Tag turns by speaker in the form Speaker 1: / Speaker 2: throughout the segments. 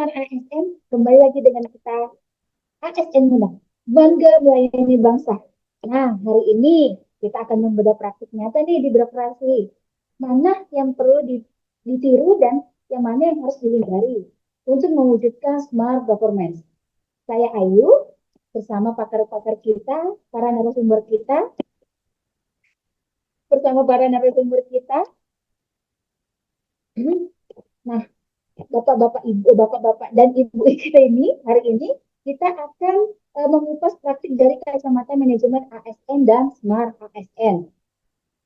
Speaker 1: teman-teman ASN, kembali lagi dengan kita ASN Muda, bangga melayani bangsa. Nah, hari ini kita akan membedah praktik nyata nih di birokrasi. Mana yang perlu ditiru dan yang mana yang harus dihindari untuk mewujudkan smart government. Saya Ayu, bersama pakar-pakar kita, para narasumber kita, bersama para narasumber kita. Nah, bapak-bapak dan ibu kita ini hari ini kita akan mengupas praktik dari kacamata manajemen ASN dan Smart ASN.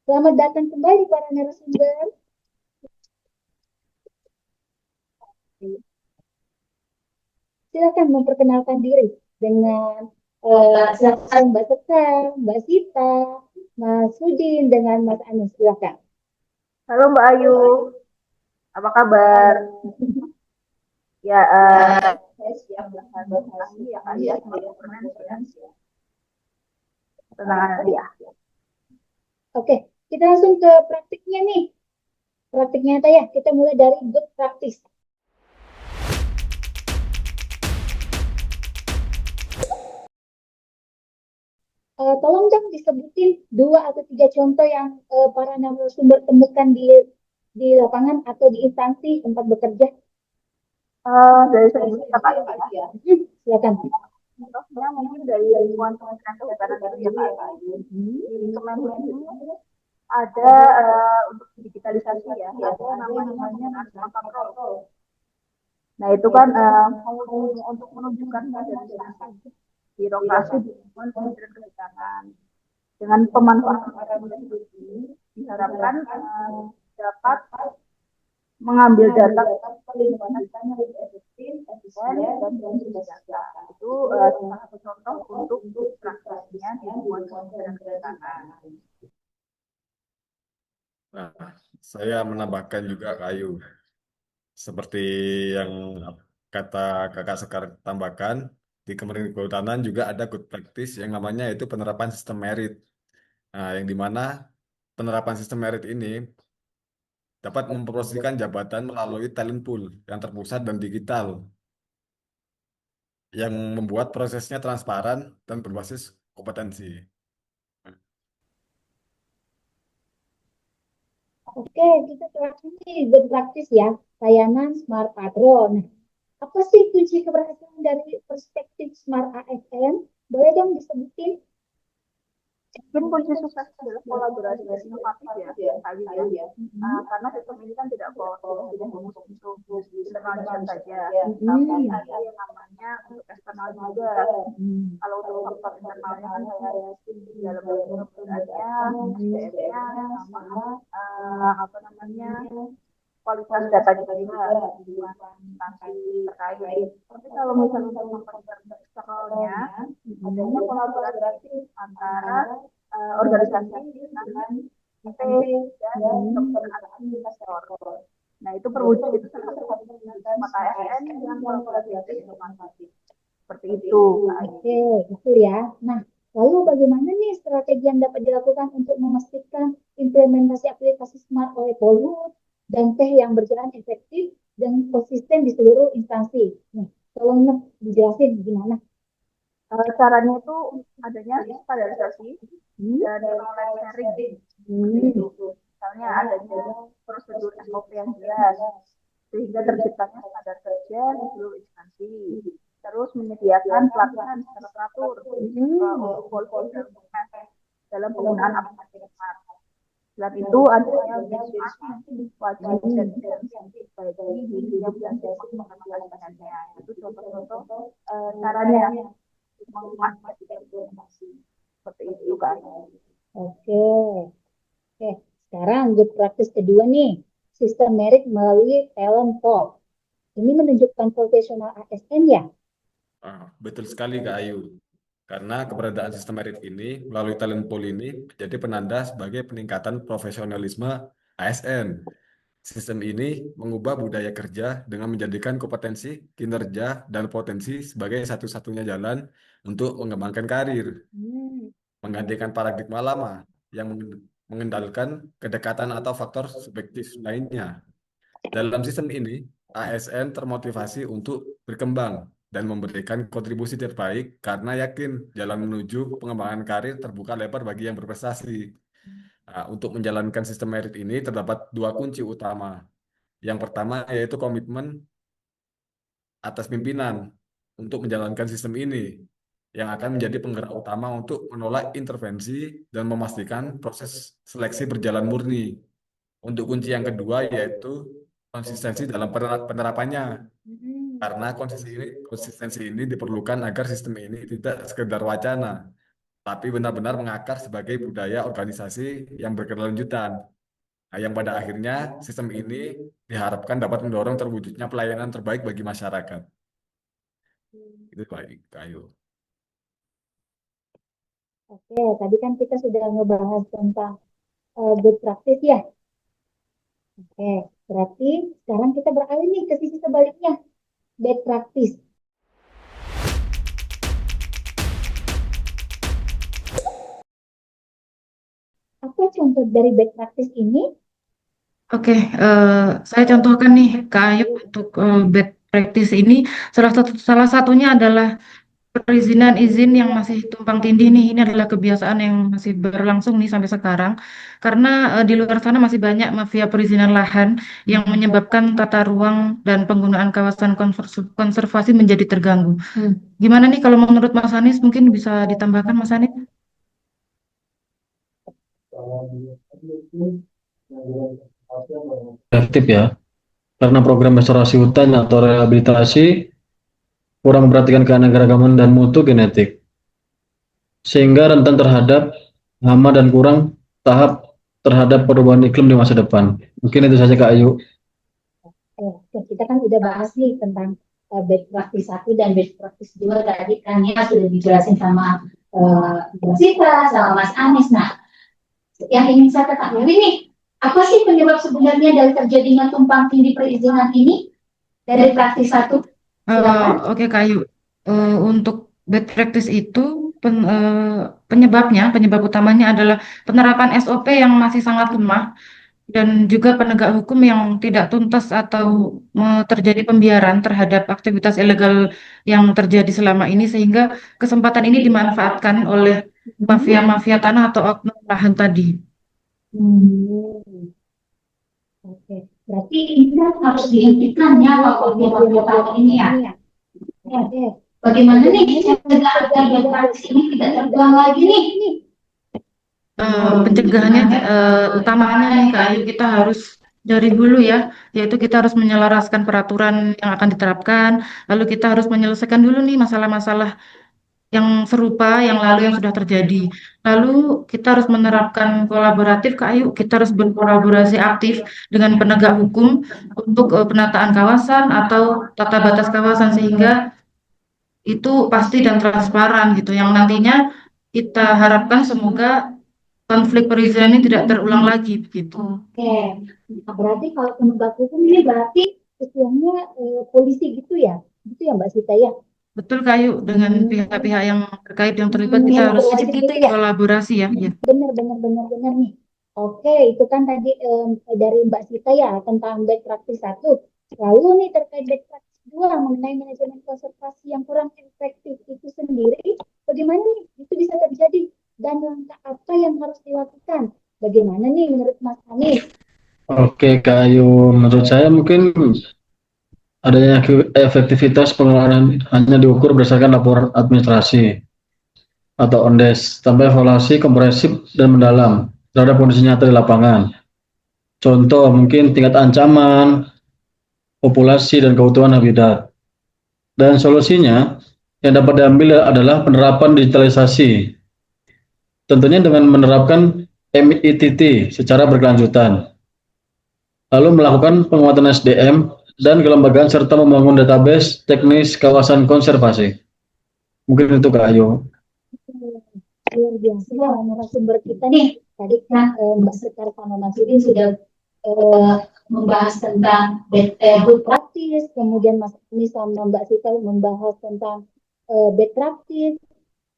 Speaker 1: Selamat datang kembali para narasumber. Silakan memperkenalkan diri dengan Mbak Sekar, Mbak Sita, Mas Sudin dengan Mas Anies. Silakan.
Speaker 2: Halo Mbak Ayu, apa kabar? Ya, saya siap bahas ya Kak ya, ya. Tenang aja.
Speaker 1: Oke, kita langsung ke praktiknya nih. Praktiknya ya, kita mulai dari good practice. Tolong dong disebutin 2 atau 3 contoh yang para narasumber temukan di lapangan atau di instansi tempat bekerja.
Speaker 2: Dari segi Kak ya.
Speaker 1: Silakan.
Speaker 2: Contohnya mungkin dari lingkungan Kementerian Kehutanan itu ya Kak. Di Kemenhub ini ada untuk digitalisasi ya, ada namanya Nasional Control. Nah itu kan untuk menunjukkan modernisasi birokrasi di lingkungan Kementerian Kehutanan. Dengan pemanfaatan teknologi ini diharapkan dapat mengambil data perlindungan yang lebih efisien, dan data. Itu salah satu contoh untuk prakteknya di lingkungan Kementerian Kehutanan.
Speaker 3: Nah, saya menambahkan juga Kayu. Seperti yang kata Kakak Sekar tambahkan, di Kementerian Kehutanan juga ada good practice yang namanya itu penerapan sistem merit. Nah, yang dimana penerapan sistem merit ini dapat mempromosikan jabatan melalui talent pool yang terpusat dan digital, yang membuat prosesnya transparan dan berbasis kompetensi.
Speaker 1: Oke, kita terakhir nih good practice ya, layanan Smart Patrol. Nah, apa sih kunci keberhasilan dari perspektif Smart ASN? Boleh dong disebutin?
Speaker 2: Mungkin kunci sukses adalah kolaborasi dan inovatif ya, kali ya. Karena sistem ini kan tidak fokus untuk internal desain saja, tapi ada yang namanya untuk eksternal juga. Kalau untuk faktor internalnya kan kayak dalam penggunaannya, SDM-nya, sama apa namanya kualitas data juga bukan instansi terkait. Tapi kalau misalnya untuk faktor eksternalnya, adanya kolaborasi antara organisasi dengan IP dan dokter investor. Nah itu perwujudan itu salah satu mata ASN yang kolaborasi dan inovatif. Seperti itu.
Speaker 1: Oke, betul ya. Nah, lalu bagaimana nih strategi yang dapat dilakukan untuk memastikan implementasi aplikasi Smart oleh Polhut dan Teh yang berjalan efektif dan konsisten di seluruh instansi? Nah, tolong dijelasin gimana.
Speaker 2: Caranya itu adanya standarisasi dan knowledge sharing. Misalnya adanya prosedur SOP yang jelas, sehingga terciptanya standar kerja di seluruh instansi. Terus menyediakan pelatihan secara teratur untuk policy dalam penggunaan aplikasi smart. Selain itu adanya benchmarking wajib dan insentif bagi diri yang belajar menggunakan bahannya. Itu contoh-contoh caranya menguasai seperti itu kan.
Speaker 1: Oke. Oke, sekarang good practice kedua nih, sistem merit melalui talent pool. Ini menunjukkan profesional ASN ya?
Speaker 3: Betul sekali Kak Ayu. Karena keberadaan sistem merit ini melalui talent pool ini menjadi penanda sebagai peningkatan profesionalisme ASN. Sistem ini mengubah budaya kerja dengan menjadikan kompetensi, kinerja, dan potensi sebagai satu-satunya jalan untuk mengembangkan karir, menggantikan paradigma lama yang mengendalikan kedekatan atau faktor subjektif lainnya. Dalam sistem ini, ASN termotivasi untuk berkembang dan memberikan kontribusi terbaik karena yakin jalan menuju pengembangan karir terbuka lebar bagi yang berprestasi. Nah, untuk menjalankan sistem merit ini terdapat dua kunci utama. Yang pertama yaitu komitmen atas pimpinan untuk menjalankan sistem ini yang akan menjadi penggerak utama untuk menolak intervensi dan memastikan proses seleksi berjalan murni. Untuk kunci yang kedua yaitu konsistensi dalam penerapannya. Karena konsistensi ini diperlukan agar sistem ini tidak sekedar wacana, tapi benar-benar mengakar sebagai budaya organisasi yang berkelanjutan. Nah, yang pada akhirnya sistem ini diharapkan dapat mendorong terwujudnya pelayanan terbaik bagi masyarakat. Itu baik, Ayu.
Speaker 1: Oke, tadi kan kita sudah ngebahas tentang good practice ya. Oke, berarti sekarang kita beralih nih ke sisi sebaliknya, bad practice. Apa contoh dari bad practice ini?
Speaker 4: Oke, saya contohkan nih Kak Ayu untuk bad practice ini salah satunya adalah perizinan izin yang masih tumpang tindih nih. Ini adalah kebiasaan yang masih berlangsung nih sampai sekarang karena di luar sana masih banyak mafia perizinan lahan yang menyebabkan tata ruang dan penggunaan kawasan konservasi menjadi terganggu. Gimana nih kalau menurut Mas Anies, mungkin bisa ditambahkan Mas Anies?
Speaker 5: Efektif ya, karena program restorasi hutan atau rehabilitasi kurang memperhatikan keanekaragaman dan mutu genetik, sehingga rentan terhadap hama dan kurang tahap terhadap perubahan iklim di masa depan. Mungkin itu saja Kak Ayu.
Speaker 1: Oke, kita kan udah bahas nih tentang bad practice 1 dan bad practice 2 tadi kan ya sudah dijelasin sama Mbak Sita, sama Mas Anies. Nah, yang ingin saya ketahui nih, apa sih penyebab sebenarnya dari terjadinya tumpang tindih perizinan ini dari praktis 1?
Speaker 4: Oke Kak Ayu, untuk bad practice itu penyebab utamanya adalah penerapan SOP yang masih sangat lemah dan juga penegak hukum yang tidak tuntas atau terjadi pembiaran terhadap aktivitas ilegal yang terjadi selama ini sehingga kesempatan ini dimanfaatkan oleh mafia-mafia tanah atau oknum lahan tadi.
Speaker 1: Oke, berarti ini kan harus dihentikan ya kalau mafia ini ya. Oke, bagaimana nih mencegah agar bad practice ini tidak terulang lagi nih?
Speaker 4: Pencegahannya utamanya nih Kak Ayu, kita harus dari hulu ya, yaitu kita harus menyelaraskan peraturan yang akan diterapkan, lalu kita harus menyelesaikan dulu nih masalah-masalah yang serupa yang lalu yang sudah terjadi. Lalu kita harus menerapkan kolaboratif Kak Ayu, kita harus berkolaborasi aktif dengan penegak hukum untuk penataan kawasan atau tata batas kawasan sehingga itu pasti dan transparan gitu, yang nantinya kita harapkan semoga konflik perizinan ini tidak terulang lagi begitu.
Speaker 1: Oke, nah, berarti kalau penegak hukum ini berarti istilahnya polisi gitu ya Mbak Sita ya?
Speaker 4: Betul Kayu, dengan pihak-pihak yang terkait yang terlibat kita harus
Speaker 1: gitu ya?
Speaker 4: kolaborasi ya.
Speaker 1: Benar nih. Oke, itu kan tadi dari Mbak Sita ya tentang bad practice 1. Lalu nih terkait bad practice 2 mengenai manajemen konservasi yang kurang efektif itu sendiri, bagaimana nih itu bisa terjadi dan langkah apa yang harus dilakukan? Bagaimana nih menurut Mas Anies?
Speaker 5: Oke Kak Ayu, menurut saya mungkin adanya efektivitas pengelolaan hanya diukur berdasarkan laporan administrasi atau ONDES tanpa evaluasi komprehensif dan mendalam terhadap kondisi nyata di lapangan. Contoh mungkin tingkat ancaman, populasi dan keutuhan habitat. Dan solusinya yang dapat diambil adalah penerapan digitalisasi. Tentunya dengan menerapkan MITT secara berkelanjutan. Lalu melakukan penguatan SDM dan kelembagaan serta membangun database teknis kawasan konservasi. Mungkin itu Kak Ayu.
Speaker 1: Luar biasa narasumber kita nih. Tadi kan Mbak Sekar sama Mas Udin sudah membahas tentang good practice, kemudian Mas Anies sama Mbak Sita membahas tentang bad practice.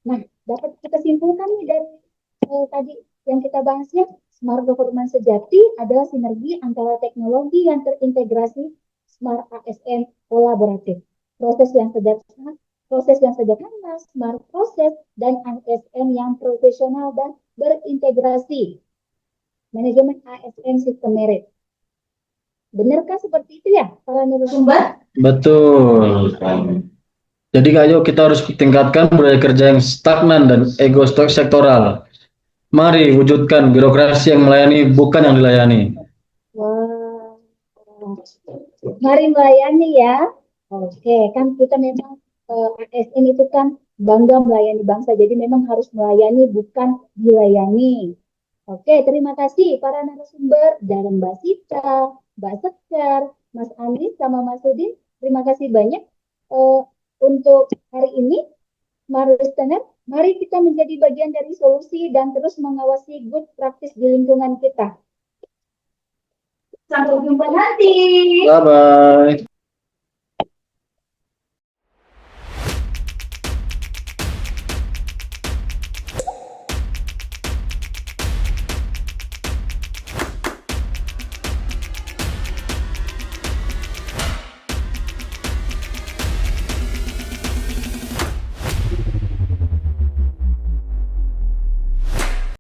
Speaker 1: Nah, dapat kita simpulkan nih dari tadi yang kita bahas ya, smart government sejati adalah sinergi antara teknologi yang terintegrasi, Smart ASN kolaboratif. Proses yang sederhana, smart proses, dan ASN yang profesional dan berintegrasi. Manajemen ASN sistem merit. Benarkah seperti itu ya, para narasumber?
Speaker 5: Betul. Jadi Kak Ayu, kita harus tingkatkan budaya kerja yang stagnan dan ego sektoral. Mari wujudkan birokrasi yang melayani, bukan yang dilayani.
Speaker 1: Wah, mari melayani ya. Oke, kan kita memang ASN itu kan bangga melayani bangsa, jadi memang harus melayani bukan dilayani. Oke, terima kasih para narasumber dan Mbak Sita, Mbak Sekar, Mas Anies sama Mas Udin. Terima kasih banyak untuk hari ini. Mari listener, mari kita menjadi bagian dari solusi dan terus mengawasi good practice di lingkungan kita. Sampai jumpa nanti.
Speaker 5: Bye-bye.